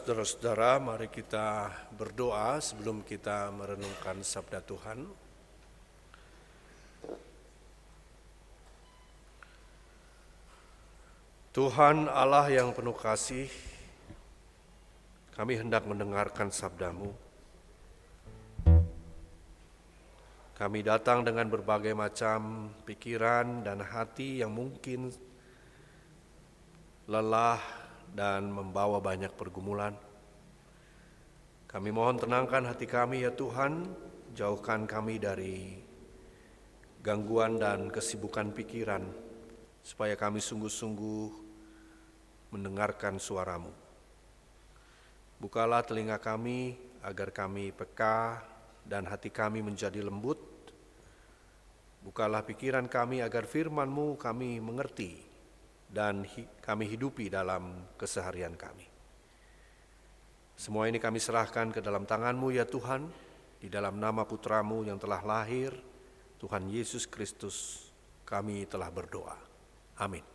saudara-saudara, mari kita berdoa sebelum kita merenungkan sabda Tuhan. Tuhan Allah yang penuh kasih, kami hendak mendengarkan sabda-Mu. Kami datang dengan berbagai macam pikiran dan hati yang mungkin lelah dan membawa banyak pergumulan. Kami mohon tenangkan hati kami ya Tuhan, jauhkan kami dari gangguan dan kesibukan pikiran, supaya kami sungguh-sungguh mendengarkan suara-Mu. Bukalah telinga kami agar kami peka dan hati kami menjadi lembut. Bukalah pikiran kami agar firman-Mu kami mengerti dan kami hidupi dalam keseharian kami. Semua ini kami serahkan ke dalam tangan-Mu ya Tuhan, di dalam nama Putra-Mu yang telah lahir, Tuhan Yesus Kristus, kami telah berdoa. Amin.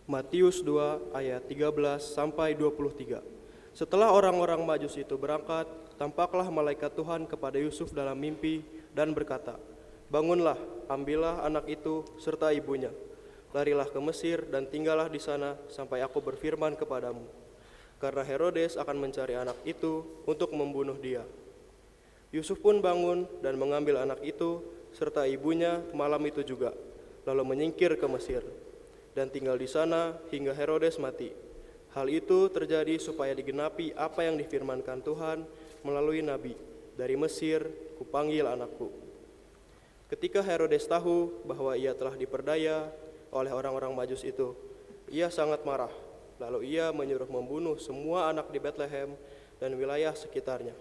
Matius 2 ayat 13 sampai 23. Setelah orang-orang Majus itu berangkat, tampaklah malaikat Tuhan kepada Yusuf dalam mimpi dan berkata, "Bangunlah, ambillah anak itu serta ibunya. Larilah ke Mesir dan tinggallah di sana sampai aku berfirman kepadamu. Karena Herodes akan mencari anak itu untuk membunuh dia." Yusuf pun bangun dan mengambil anak itu serta ibunya malam itu juga, lalu menyingkir ke Mesir dan tinggal di sana hingga Herodes mati. Hal itu terjadi supaya digenapi apa yang difirmankan Tuhan melalui nabi, "Dari Mesir kupanggil anakku." Ketika Herodes tahu bahwa ia telah diperdaya oleh orang-orang Majus itu, ia sangat marah. Lalu ia menyuruh membunuh semua anak di Betlehem dan wilayah sekitarnya,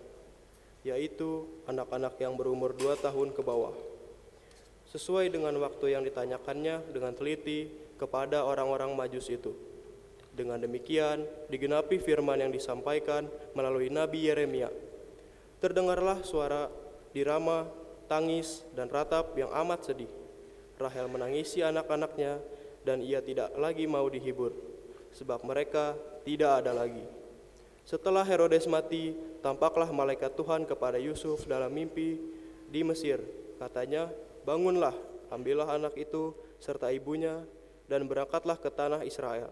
yaitu anak-anak yang berumur 2 tahun ke bawah, sesuai dengan waktu yang ditanyakannya dengan teliti kepada orang-orang Majus itu. Dengan demikian digenapi firman yang disampaikan melalui Nabi Yeremia. Terdengarlah suara di Rama, tangis dan ratap yang amat sedih. Rahel menangisi anak-anaknya dan ia tidak lagi mau dihibur, sebab mereka tidak ada lagi. Setelah Herodes mati, tampaklah malaikat Tuhan kepada Yusuf dalam mimpi di Mesir. Katanya, "Bangunlah, ambillah anak itu serta ibunya dan berangkatlah ke tanah Israel.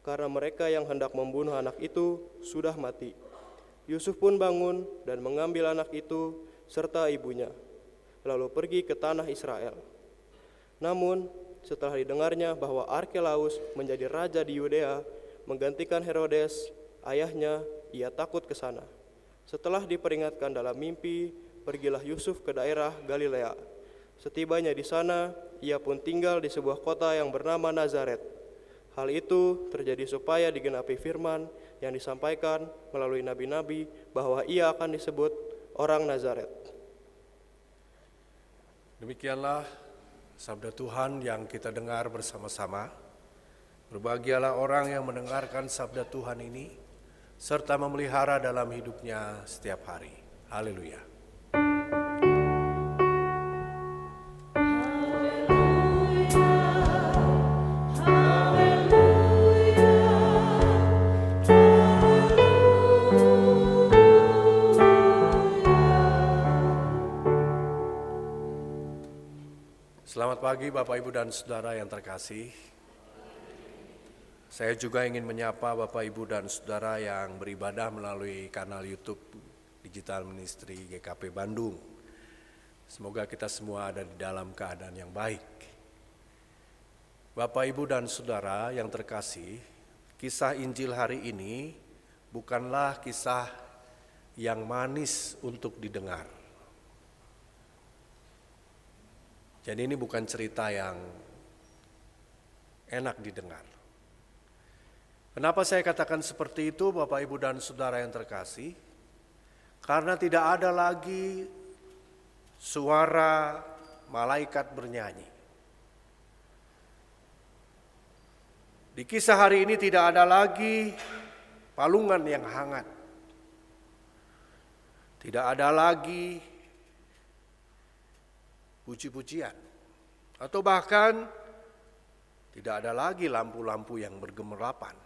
Karena mereka yang hendak membunuh anak itu sudah mati." Yusuf pun bangun dan mengambil anak itu serta ibunya, lalu pergi ke tanah Israel. Namun, setelah didengarnya bahwa Arkelaus menjadi raja di Yudea, menggantikan Herodes, ayahnya, ia takut ke sana. Setelah diperingatkan dalam mimpi, pergilah Yusuf ke daerah Galilea. Setibanya di sana, ia pun tinggal di sebuah kota yang bernama Nazaret. Hal itu terjadi supaya digenapi firman yang disampaikan melalui nabi-nabi bahwa ia akan disebut orang Nazaret. Demikianlah sabda Tuhan yang kita dengar bersama-sama. Berbahagialah orang yang mendengarkan sabda Tuhan ini, serta memelihara dalam hidupnya setiap hari. Haleluya. Selamat pagi Bapak, Ibu, dan Saudara yang terkasih. Saya juga ingin menyapa Bapak, Ibu, dan Saudara yang beribadah melalui kanal YouTube Digital Ministry GKP Bandung. Semoga kita semua ada di dalam keadaan yang baik. Bapak, Ibu, dan Saudara yang terkasih, kisah Injil hari ini bukanlah kisah yang manis untuk didengar. Jadi ini bukan cerita yang enak didengar. Kenapa saya katakan seperti itu Bapak, Ibu, dan Saudara yang terkasih? Karena tidak ada lagi suara malaikat bernyanyi. Di kisah hari ini tidak ada lagi palungan yang hangat. Tidak ada lagi puji-pujian. Atau bahkan Tidak ada lagi lampu-lampu yang bergemerlapan.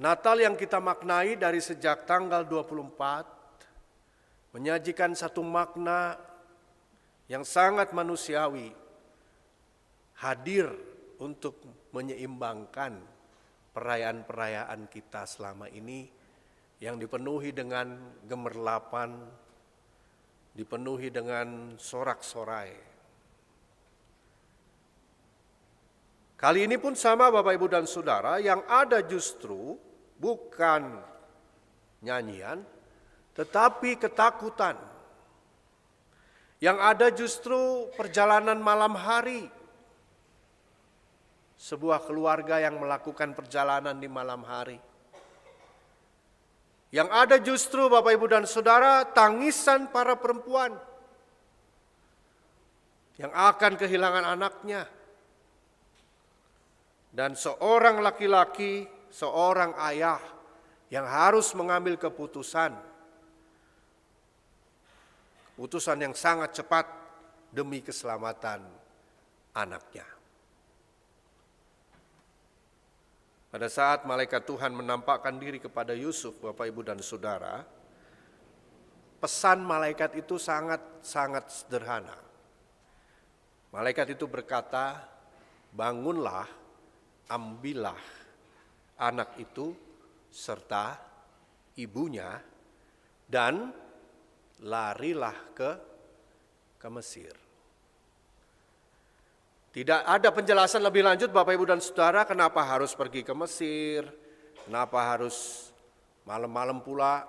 Natal yang kita maknai dari sejak tanggal 24 menyajikan satu makna yang sangat manusiawi, hadir untuk menyeimbangkan perayaan-perayaan kita selama ini yang dipenuhi dengan gemerlapan, dipenuhi dengan sorak-sorai. Kali ini pun sama Bapak Ibu dan Saudara, yang ada justru bukan nyanyian, tetapi ketakutan. Yang ada justru perjalanan malam hari. Sebuah keluarga yang melakukan perjalanan di malam hari. Yang ada justru Bapak Ibu dan Saudara, tangisan para perempuan yang akan kehilangan anaknya. Dan seorang laki-laki, seorang ayah yang harus mengambil keputusan yang sangat cepat demi keselamatan anaknya. Pada saat malaikat Tuhan menampakkan diri kepada Yusuf, Bapak Ibu dan Saudara, pesan malaikat itu sangat sederhana. Malaikat itu berkata, bangunlah, ambillah anak itu serta ibunya dan larilah ke Mesir. Tidak ada penjelasan lebih lanjut Bapak Ibu dan Saudara kenapa harus pergi ke Mesir, kenapa harus malam-malam pula.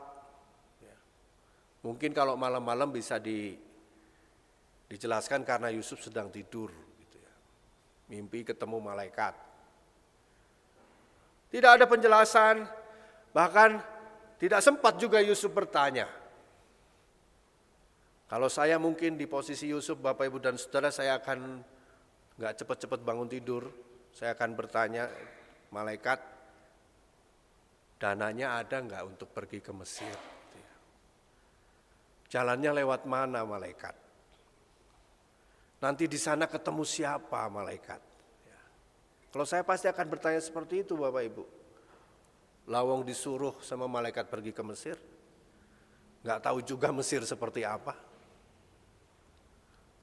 Mungkin kalau malam-malam bisa dijelaskan karena Yusuf sedang tidur, gitu ya. Mimpi ketemu malaikat. Tidak ada penjelasan, bahkan tidak sempat juga Yusuf bertanya. Kalau saya mungkin di posisi Yusuf, Bapak Ibu dan Saudara, saya akan gak cepat-cepat bangun tidur. Saya akan bertanya, malaikat, dananya ada gak untuk pergi ke Mesir? Jalannya lewat mana malaikat? Nanti di sana ketemu siapa malaikat? Kalau saya pasti akan bertanya seperti itu Bapak Ibu. Lawang disuruh sama malaikat pergi ke Mesir. Gak tahu juga Mesir seperti apa.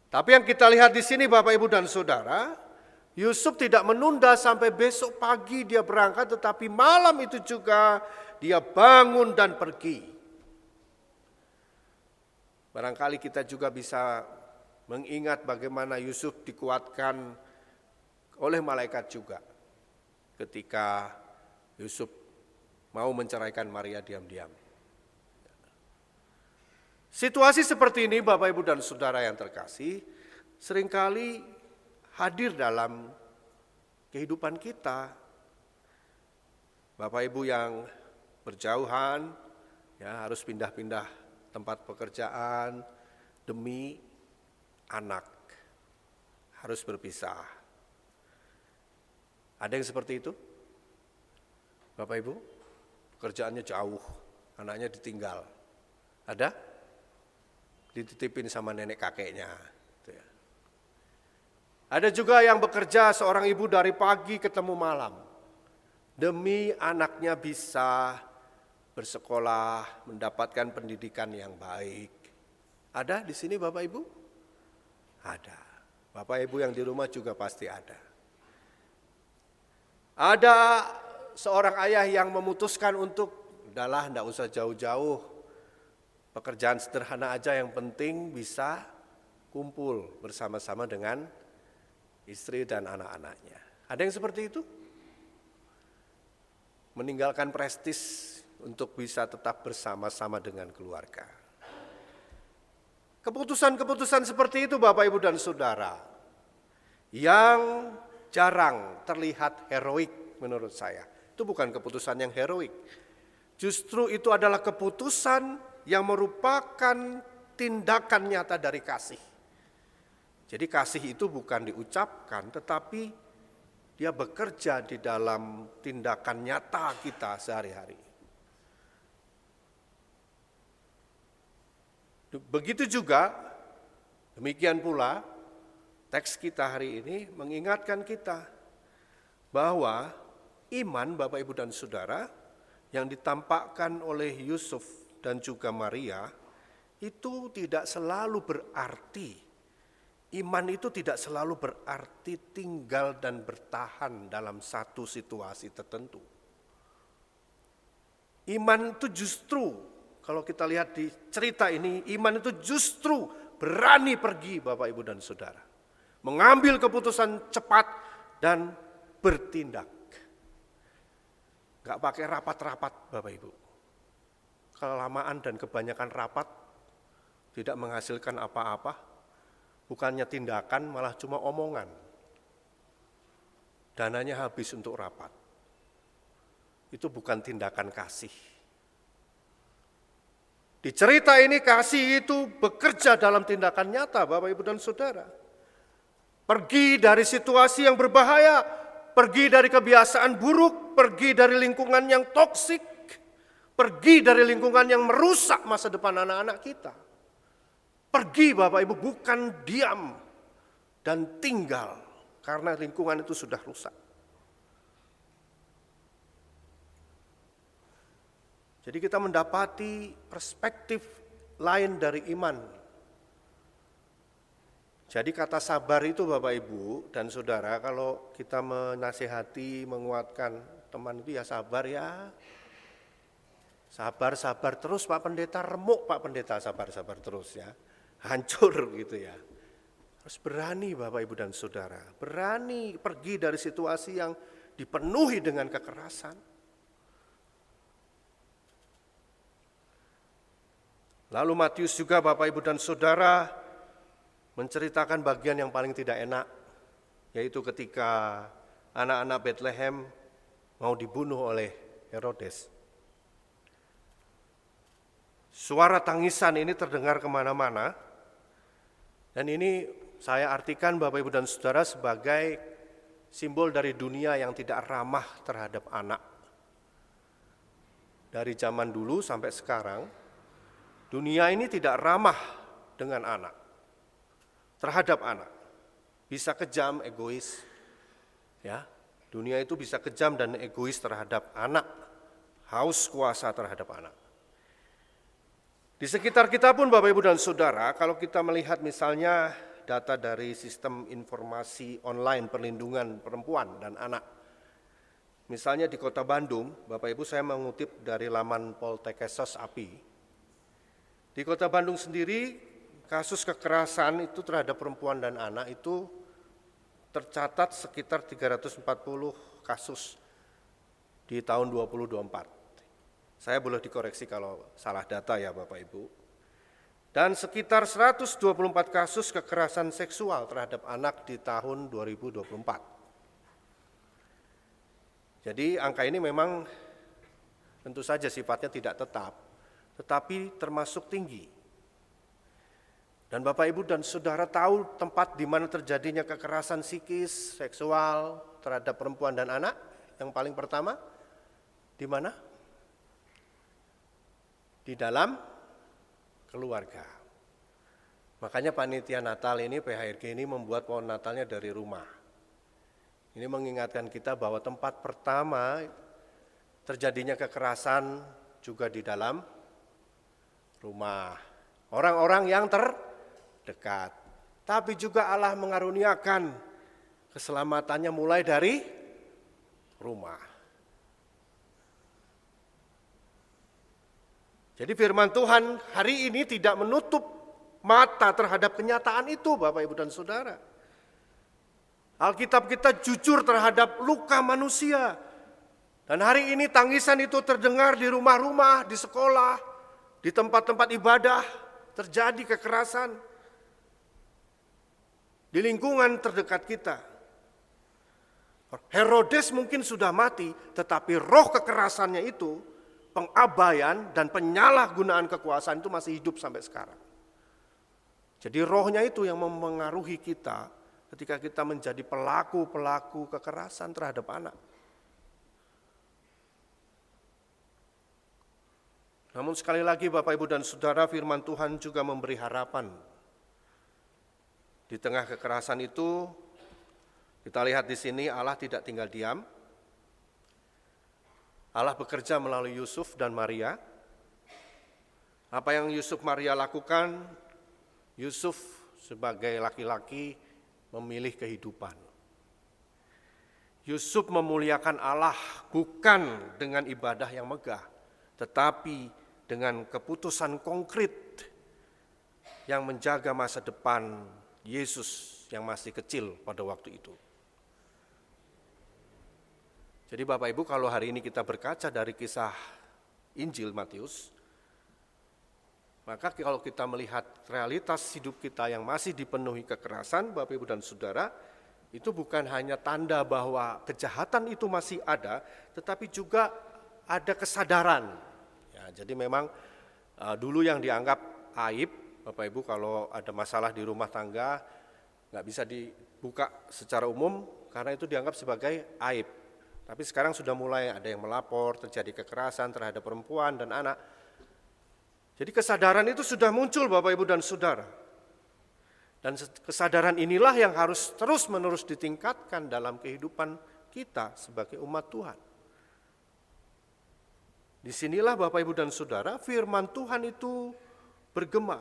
Tapi yang kita lihat di sini Bapak Ibu dan Saudara, Yusuf tidak menunda sampai besok pagi dia berangkat, tetapi malam itu juga dia bangun dan pergi. Barangkali kita juga bisa mengingat bagaimana Yusuf dikuatkan oleh malaikat juga ketika Yusuf mau menceraikan Maria diam-diam. Situasi seperti ini Bapak Ibu dan Saudara yang terkasih seringkali hadir dalam kehidupan kita. Bapak Ibu yang berjauhan ya harus pindah-pindah tempat pekerjaan demi anak, harus berpisah. Ada yang seperti itu? Bapak Ibu, pekerjaannya jauh, anaknya ditinggal. Ada? Dititipin sama nenek kakeknya. Ada juga yang bekerja seorang ibu dari pagi ketemu malam. Demi anaknya bisa bersekolah, mendapatkan pendidikan yang baik. Ada di sini Bapak Ibu? Ada. Bapak Ibu yang di rumah juga pasti ada. Ada seorang ayah yang memutuskan untuk, udahlah enggak usah jauh-jauh, pekerjaan sederhana aja yang penting bisa kumpul bersama-sama dengan istri dan anak-anaknya. Ada yang seperti itu? Meninggalkan prestis untuk bisa tetap bersama-sama dengan keluarga. Keputusan-keputusan seperti itu Bapak Ibu dan Saudara, yang jarang terlihat heroik menurut saya. Itu bukan keputusan yang heroik. Justru itu adalah keputusan yang merupakan tindakan nyata dari kasih. Jadi kasih itu bukan diucapkan, tetapi dia bekerja di dalam tindakan nyata kita sehari-hari. Begitu juga, demikian pula teks kita hari ini mengingatkan kita bahwa iman Bapak Ibu dan Saudara yang ditampakkan oleh Yusuf dan juga Maria itu tidak selalu berarti, iman itu tidak selalu berarti tinggal dan bertahan dalam satu situasi tertentu. Iman itu justru, kalau kita lihat di cerita ini, iman itu justru berani pergi Bapak Ibu dan Saudara. Mengambil keputusan cepat dan bertindak. Gak pakai rapat-rapat Bapak Ibu. Kelamaan dan kebanyakan rapat tidak menghasilkan apa-apa. Bukannya tindakan, malah cuma omongan. Dananya habis untuk rapat. Itu bukan tindakan kasih. Di cerita ini kasih itu bekerja dalam tindakan nyata Bapak Ibu dan Saudara. Pergi dari situasi yang berbahaya, pergi dari kebiasaan buruk, pergi dari lingkungan yang toksik, pergi dari lingkungan yang merusak masa depan anak-anak kita. Pergi Bapak Ibu, bukan diam dan tinggal karena lingkungan itu sudah rusak. Jadi kita mendapati perspektif lain dari iman. Jadi kata sabar itu Bapak Ibu dan Saudara, kalau kita menasihati, menguatkan teman itu ya sabar ya. Sabar terus Pak Pendeta, remuk Pak Pendeta, sabar terus ya. Hancur gitu ya. Harus berani Bapak Ibu dan Saudara, berani pergi dari situasi yang dipenuhi dengan kekerasan. Lalu Matius juga Bapak Ibu dan Saudara menceritakan bagian yang paling tidak enak, yaitu ketika anak-anak Bethlehem mau dibunuh oleh Herodes. Suara tangisan ini terdengar kemana-mana, dan ini saya artikan Bapak Ibu dan Saudara sebagai simbol dari dunia yang tidak ramah terhadap anak. Dari zaman dulu sampai sekarang, dunia ini tidak ramah dengan anak, terhadap anak. Bisa kejam, egois. Ya, dunia itu bisa kejam dan egois terhadap anak, haus kuasa terhadap anak. Di sekitar kita pun Bapak Ibu dan Saudara, kalau kita melihat misalnya data dari sistem informasi online perlindungan perempuan dan anak. Misalnya di Kota Bandung, Bapak Ibu saya mengutip dari laman Poltekkes API. Di Kota Bandung sendiri, kasus kekerasan itu terhadap perempuan dan anak itu tercatat sekitar 340 kasus di tahun 2024. Saya boleh dikoreksi kalau salah data ya Bapak Ibu. Dan sekitar 124 kasus kekerasan seksual terhadap anak di tahun 2024. Jadi angka ini memang tentu saja sifatnya tidak tetap, tetapi termasuk tinggi. Dan Bapak Ibu dan Saudara tahu tempat di mana terjadinya kekerasan psikis, seksual terhadap perempuan dan anak yang paling pertama? Di mana? Di dalam keluarga. Makanya panitia Natal ini, PHRG ini membuat pohon Natalnya dari rumah. Ini mengingatkan kita bahwa tempat pertama terjadinya kekerasan juga di dalam rumah. Orang-orang yang terdekat. Tapi juga Allah mengaruniakan keselamatannya mulai dari rumah. Jadi firman Tuhan hari ini tidak menutup mata terhadap kenyataan itu Bapak Ibu dan Saudara. Alkitab kita jujur terhadap luka manusia. Dan hari ini tangisan itu terdengar di rumah-rumah, di sekolah, di tempat-tempat ibadah, terjadi kekerasan. Di lingkungan terdekat kita. Herodes mungkin sudah mati, tetapi roh kekerasannya itu, pengabaian dan penyalahgunaan kekuasaan itu masih hidup sampai sekarang. Jadi rohnya itu yang mempengaruhi kita ketika kita menjadi pelaku-pelaku kekerasan terhadap anak. Namun sekali lagi Bapak Ibu dan Saudara, firman Tuhan juga memberi harapan. Di tengah kekerasan itu, kita lihat di sini Allah tidak tinggal diam. Allah bekerja melalui Yusuf dan Maria. Apa yang Yusuf Maria lakukan, Yusuf sebagai laki-laki memilih kehidupan. Yusuf memuliakan Allah bukan dengan ibadah yang megah, tetapi dengan keputusan konkret yang menjaga masa depan Yesus yang masih kecil pada waktu itu. Jadi Bapak Ibu, kalau hari ini kita berkaca dari kisah Injil Matius, maka kalau kita melihat realitas hidup kita yang masih dipenuhi kekerasan, Bapak Ibu dan Saudara, itu bukan hanya tanda bahwa kejahatan itu masih ada, tetapi juga ada kesadaran. Ya, jadi memang dulu yang dianggap aib, Bapak Ibu kalau ada masalah di rumah tangga, nggak bisa dibuka secara umum karena itu dianggap sebagai aib. Tapi sekarang sudah mulai ada yang melapor, terjadi kekerasan terhadap perempuan dan anak. Jadi kesadaran itu sudah muncul Bapak Ibu dan Saudara. Dan kesadaran inilah yang harus terus-menerus ditingkatkan dalam kehidupan kita sebagai umat Tuhan. Disinilah Bapak Ibu dan Saudara, firman Tuhan itu bergema.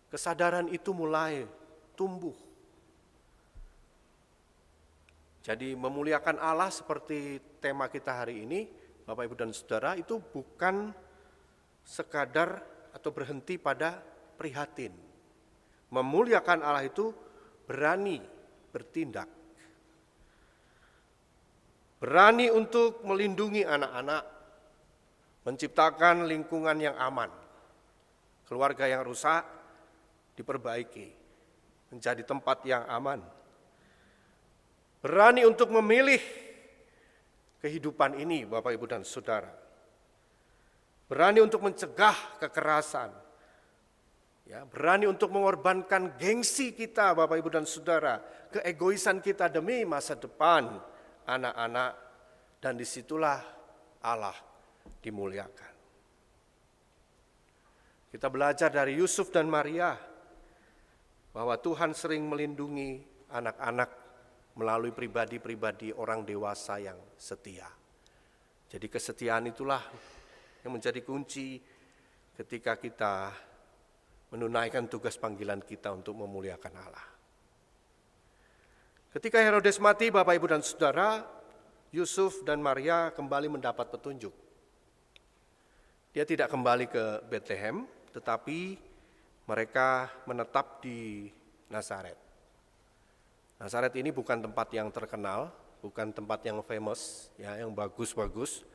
Kesadaran itu mulai tumbuh. Jadi memuliakan Allah seperti tema kita hari ini, Bapak Ibu dan Saudara, itu bukan sekadar atau berhenti pada prihatin. Memuliakan Allah itu berani bertindak. Berani untuk melindungi anak-anak, menciptakan lingkungan yang aman. Keluarga yang rusak diperbaiki, menjadi tempat yang aman. Berani untuk memilih kehidupan ini, Bapak Ibu dan Saudara. Berani untuk mencegah kekerasan. Ya, berani untuk mengorbankan gengsi kita, Bapak Ibu dan Saudara, keegoisan kita demi masa depan anak-anak, dan disitulah Allah dimuliakan. Kita belajar dari Yusuf dan Maria bahwa Tuhan sering melindungi anak-anak melalui pribadi-pribadi orang dewasa yang setia. Jadi kesetiaan itulah yang menjadi kunci ketika kita menunaikan tugas panggilan kita untuk memuliakan Allah. Ketika Herodes mati, Bapak Ibu dan Saudara, Yusuf dan Maria kembali mendapat petunjuk. Dia tidak kembali ke Bethlehem, tetapi mereka menetap di Nazaret. Nazaret ini bukan tempat yang terkenal, bukan tempat yang famous, ya, yang bagus-bagus,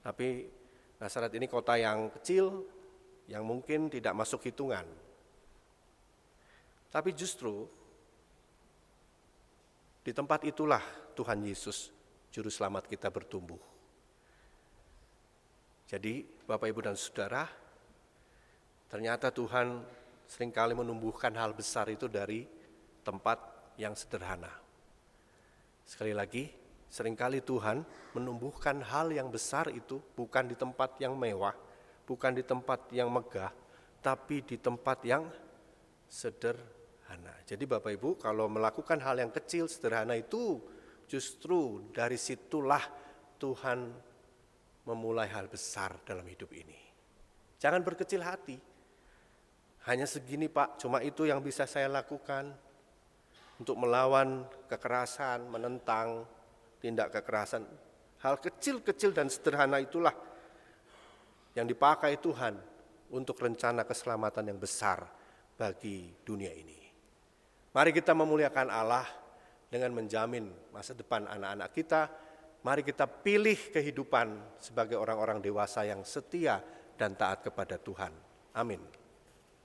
tapi Nazaret ini kota yang kecil, yang mungkin tidak masuk hitungan. Tapi justru di tempat itulah Tuhan Yesus, Juru Selamat kita bertumbuh. Jadi Bapak Ibu dan Saudara, ternyata Tuhan seringkali menumbuhkan hal besar itu dari tempat yang sederhana. Sekali lagi, seringkali Tuhan menumbuhkan hal yang besar itu bukan di tempat yang mewah, bukan di tempat yang megah, tapi di tempat yang sederhana. Jadi Bapak Ibu, kalau melakukan hal yang kecil, sederhana itu, justru dari situlah Tuhan memulai hal besar dalam hidup ini. Jangan berkecil hati. Hanya segini Pak, cuma itu yang bisa saya lakukan. Untuk melawan kekerasan, menentang tindak kekerasan. Hal kecil-kecil dan sederhana itulah yang dipakai Tuhan untuk rencana keselamatan yang besar bagi dunia ini. Mari kita memuliakan Allah dengan menjamin masa depan anak-anak kita. Mari kita pilih kehidupan sebagai orang-orang dewasa yang setia dan taat kepada Tuhan. Amin.